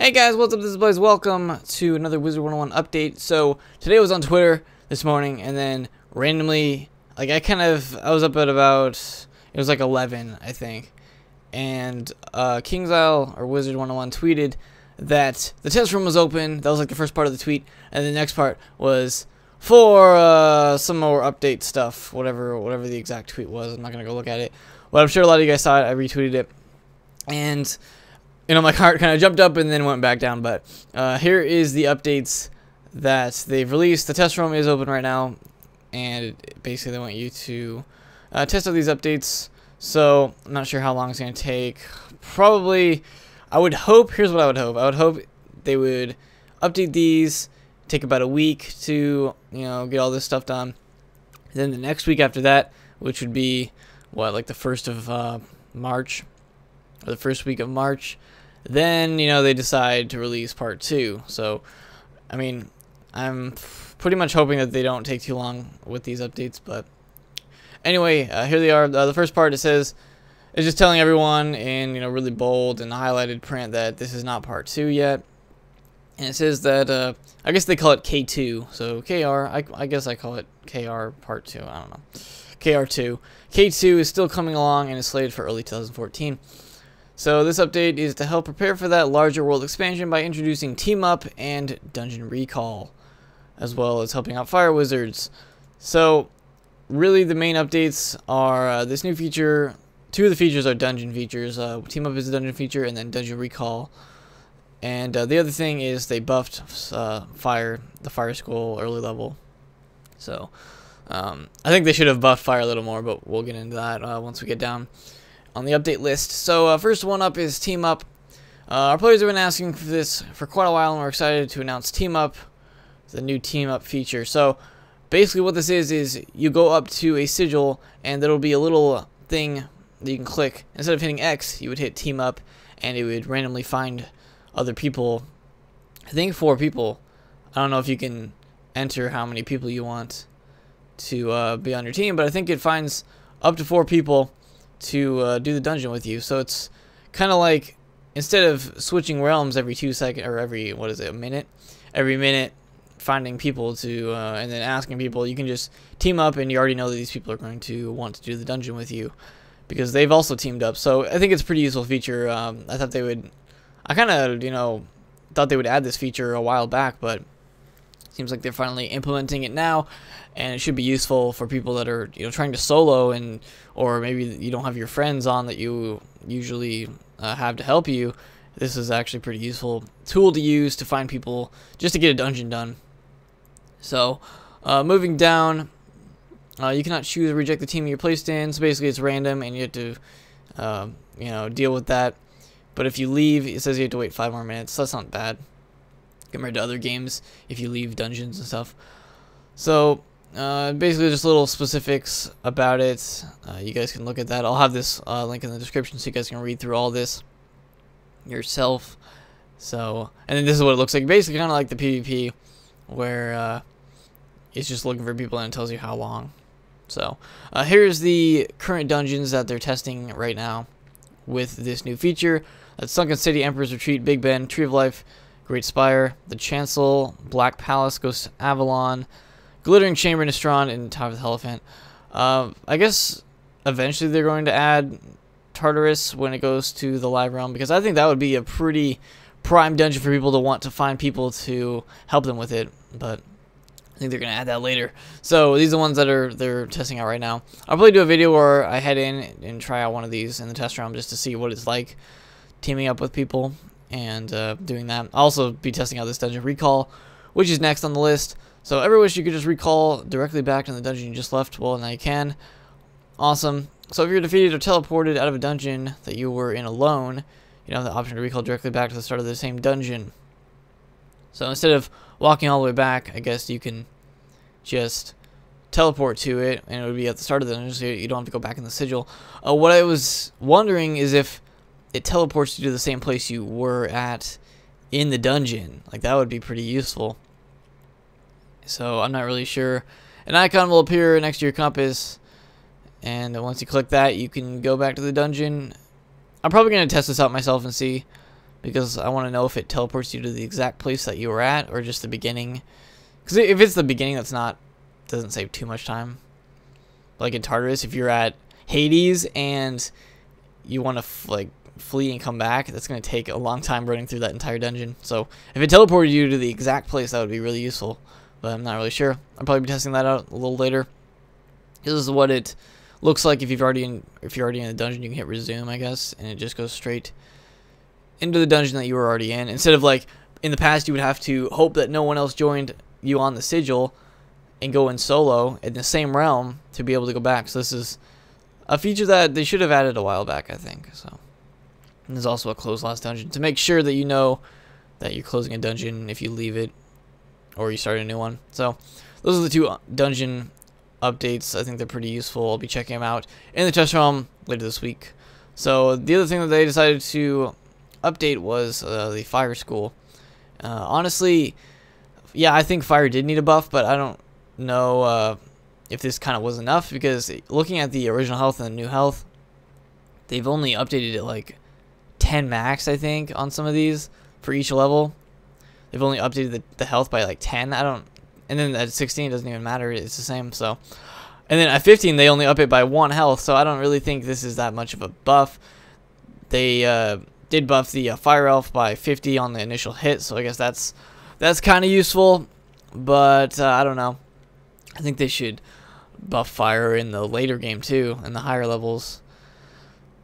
Hey guys, what's up? This is Blaze. Welcome to another Wizard101 update. So today I was on Twitter this morning, and then randomly, like I was up at about, it was like 11, I think, and King's Isle or Wizard101 tweeted that the test room was open. That was like the first part of the tweet, and the next part was for some more update stuff, whatever the exact tweet was. I'm not gonna go look at it, but I'm sure a lot of you guys saw it. I retweeted it, and you know, my heart kind of jumped up and then went back down. But here is the updates that they've released. The test room is open right now, and basically they want you to test out these updates. So I'm not sure how long it's going to take. Probably, I would hope, here's what I would hope. I would hope they would update these, take about a week to, you know, get all this stuff done. Then the next week after that, which would be, what, like the 1st of March, or the first week of March, then, you know, they decide to release part 2. So, I mean, I'm pretty much hoping that they don't take too long with these updates. But anyway, here they are. The first part, it says, it's just telling everyone in, you know, really bold and highlighted print that this is not part 2 yet. And it says that, I guess they call it K2. So KR, I guess I call it KR part 2. I don't know. KR2. K2 is still coming along and is slated for early 2014. So this update is to help prepare for that larger world expansion by introducing Team Up and Dungeon Recall, as well as helping out Fire Wizards. So really the main updates are this new feature. 2 of the features are dungeon features. Team Up is a dungeon feature, and then Dungeon Recall. And the other thing is they buffed the Fire School early level. So I think they should have buffed Fire a little more, but we'll get into that once we get down on the update list. So first one up is Team Up. Our players have been asking for this for quite a while, and we're excited to announce Team Up, the new Team Up feature. So basically what this is you go up to a sigil, and there will be a little thing that you can click. Instead of hitting X, you would hit Team Up, and it would randomly find other people. I think 4 people. I don't know if you can enter how many people you want to be on your team, but I think it finds up to 4 people to do the dungeon with you. So it's kind of like, instead of switching realms every 2 seconds, or every, what is it, a minute? Every minute finding people to, and then asking people, you can just team up, and you already know that these people are going to want to do the dungeon with you, because they've also teamed up. So I think it's a pretty useful feature. I thought they would, I kind of, you know, thought they would add this feature a while back, but seems like they're finally implementing it now, and it should be useful for people that are, you know, trying to solo, and or maybe you don't have your friends on that you usually have to help you. This is actually a pretty useful tool to use to find people just to get a dungeon done. So moving down, you cannot choose or reject the team you're placed in. So basically it's random, and you have to you know, deal with that. But if you leave, it says you have to wait 5 more minutes. So that's not bad compared to other games if you leave dungeons and stuff. So basically just little specifics about it. You guys can look at that. I'll have this link in the description so you guys can read through all this yourself. So, and then this is what it looks like. Basically kind of like the PvP, where it's just looking for people and it tells you how long. So here's the current dungeons that they're testing right now with this new feature. That's Sunken City, Emperor's Retreat, Big Ben, Tree of Life, Great Spire, the Chancel, Black Palace, Ghost Avalon, Glittering Chamber, Nistron, and Tower of the Elephant. I guess eventually they're going to add Tartarus when it goes to the live realm, because I think that would be a pretty prime dungeon for people to want to find people to help them with it. But I think they're going to add that later. So these are the ones that they're testing out right now. I'll probably do a video where I head in and try out one of these in the test realm just to see what it's like teaming up with people and doing that. I'll also be testing out this Dungeon Recall, which is next on the list. So ever wish you could just recall directly back to the dungeon you just left? Well, now you can. Awesome. So if you're defeated or teleported out of a dungeon that you were in alone, you have the option to recall directly back to the start of the same dungeon. So instead of walking all the way back, I guess you can just teleport to it, and it would be at the start of the dungeon, so you don't have to go back in the sigil. What I was wondering is if it teleports you to the same place you were at in the dungeon. Like, that would be pretty useful. So I'm not really sure. An icon will appear next to your compass, and once you click that, you can go back to the dungeon. I'm probably going to test this out myself and see, because I want to know if it teleports you to the exact place that you were at or just the beginning. Because if it's the beginning, doesn't save too much time. Like in Tartarus, if you're at Hades and you want to like flee and come back, that's going to take a long time running through that entire dungeon. So if it teleported you to the exact place, that would be really useful. But I'm not really sure. I'll probably be testing that out a little later. This is what it looks like if you're already in the dungeon. You can hit resume, I guess, and it just goes straight into the dungeon that you were already in. Instead of like in the past, you would have to hope that no one else joined you on the sigil and go in solo in the same realm to be able to go back. So this is a feature that they should have added a while back, I think. So and there's also a close last dungeon to make sure that you know that you're closing a dungeon if you leave it or you start a new one. So those are the two dungeon updates. I think they're pretty useful. I'll be checking them out in the test realm later this week. So the other thing that they decided to update was the fire school. Honestly, yeah, I think fire did need a buff, but I don't know if this kind of was enough, because looking at the original health and the new health, they've only updated it like 10 max, I think, on some of these for each level. They've only updated the health by like 10. And then at 16 it doesn't even matter, it's the same. So, and then at 15 they only up it by 1 health, so I don't really think this is that much of a buff. They did buff the fire elf by 50 on the initial hit, so I guess that's kind of useful, but I don't know. I think they should buff fire in the later game too, in the higher levels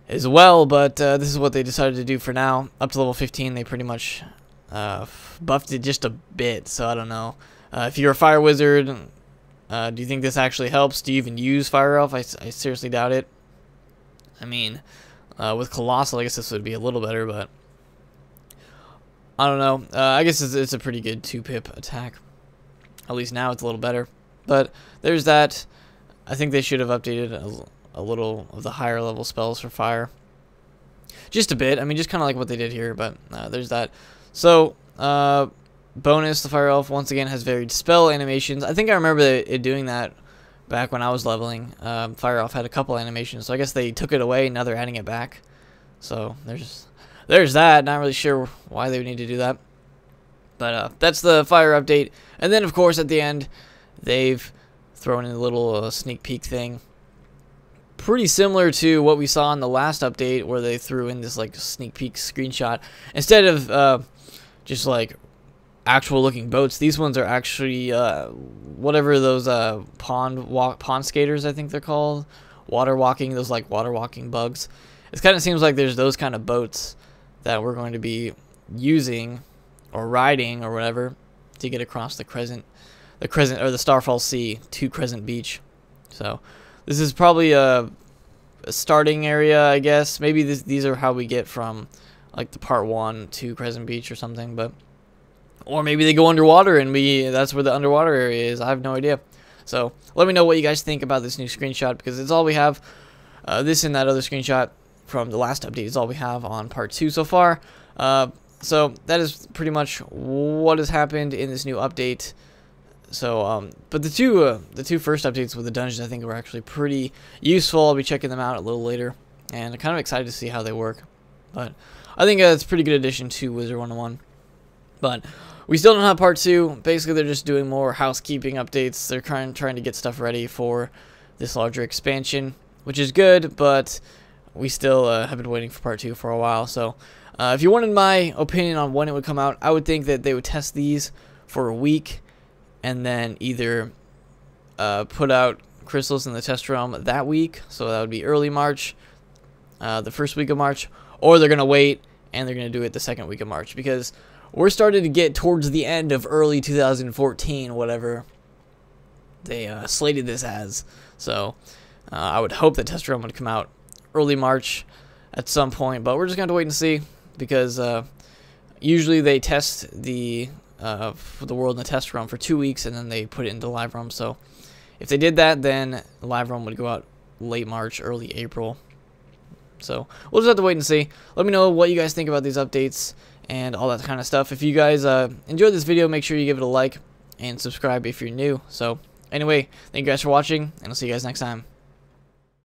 as well, but this is what they decided to do for now. Up to level 15 they pretty much buffed it just a bit, so I don't know. If you're a fire wizard, do you think this actually helps? Do you even use fire elf? I seriously doubt it. I mean, with colossal I guess this would be a little better, but I don't know. I guess it's a pretty good 2-pip attack. At least now it's a little better. But there's that. I think they should have updated a little of the higher level spells for fire. Just a bit. I mean, just kind of like what they did here, but there's that. So, bonus, the fire elf once again has varied spell animations. I think I remember it doing that back when I was leveling. Fire elf had a couple animations, so I guess they took it away and now they're adding it back. So there's that. Not really sure why they would need to do that. But that's the fire update. And then, of course, at the end, they've thrown in a little sneak peek thing. Pretty similar to what we saw in the last update, where they threw in this like sneak peek screenshot. Instead of just like actual looking boats, these ones are actually whatever those pond skaters, I think they're called. Water walking, those like water walking bugs. It kind of seems like there's those kind of boats that we're going to be using or riding or whatever to get across the Crescent or the Starfall Sea to Crescent Beach. So this is probably a starting area, I guess. Maybe these are how we get from like the part 1 to Crescent Beach or something, but or maybe they go underwater and that's where the underwater area is. I have no idea. So let me know what you guys think about this new screenshot, because it's all we have. This and that other screenshot from the last update is all we have on part 2 so far. So that is pretty much what has happened in this new update. So, but the two first updates with the dungeons, I think, were actually pretty useful. I'll be checking them out a little later, and I'm kind of excited to see how they work. But I think it's a pretty good addition to Wizard101. But we still don't have part 2. Basically, they're just doing more housekeeping updates. They're trying to get stuff ready for this larger expansion, which is good, but we still have been waiting for part 2 for a while. So if you wanted my opinion on when it would come out, I would think that they would test these for a week and then either put out crystals in the test realm that week, so that would be early March, the first week of March, or they're going to wait and they're going to do it the second week of March, because we're starting to get towards the end of early 2014, whatever they slated this as. So I would hope that test realm would come out early March at some point, but we're just going to wait and see, because usually they test the world in the test realm for 2 weeks and then they put it into live realm. So if they did that, then live realm would go out late March, early April. So we'll just have to wait and see. Let me know what you guys think about these updates and all that kind of stuff. If you guys enjoyed this video, make sure you give it a like and subscribe if you're new. So anyway, thank you guys for watching, and I'll see you guys next time.